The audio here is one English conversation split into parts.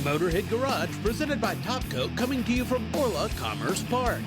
Motorhead Garage, presented by Topcoat, coming to you from Orla Commerce Park.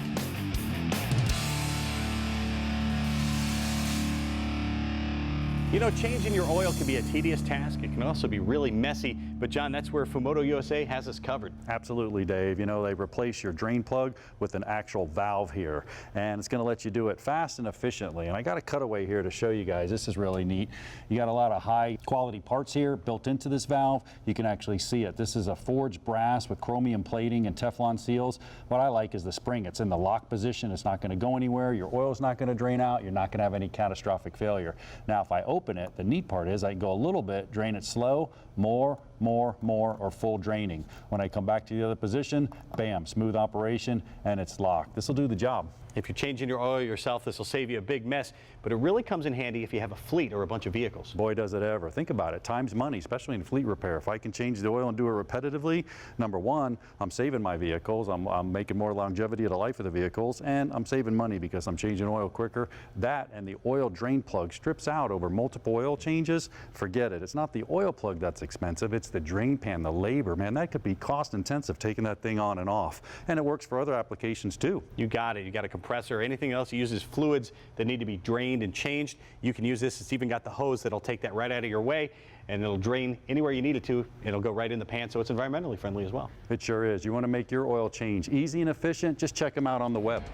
You know, changing your oil can be a tedious task. It can also be really messy. But John, that's where Fumoto USA has us covered. Absolutely, Dave. You know, they replace your drain plug with an actual valve here, and it's going to let you do it fast and efficiently. And I got a cutaway here to show you guys. This is really neat. You got a lot of high quality parts here built into this valve. You can actually see it. This is a forged brass with chromium plating and Teflon seals. What I like is the spring. It's in the lock position. It's not going to go anywhere. Your oil's not going to drain out. You're not going to have any catastrophic failure. Now, if I open it, the neat part is I can go a little bit, drain it slow, more, or full draining. When I come back to the other position, bam, smooth operation, and it's locked. This will do the job. If you're changing your oil yourself, this will save you a big mess, but it really comes in handy if you have a fleet or a bunch of vehicles. Boy, does it ever. Think about it. Time's money, especially in fleet repair. If I can change the oil and do it repetitively, number one, I'm saving my vehicles. I'm making more longevity of the life of the vehicles, and I'm saving money because I'm changing oil quicker. That and the oil drain plug strips out over multiple oil changes. Forget it. It's not the oil plug that's expensive. It's the drain pan, the labor. Man, that could be cost intensive taking that thing on and off. And it works for other applications too. You got it. You got a compressor, anything else that uses fluids that need to be drained and changed. You can use this. It's even got the hose that'll take that right out of your way, and it'll drain anywhere you need it to. It'll go right in the pan, so it's environmentally friendly as well. It sure is. You want to make your oil change easy and efficient? Just check them out on the web.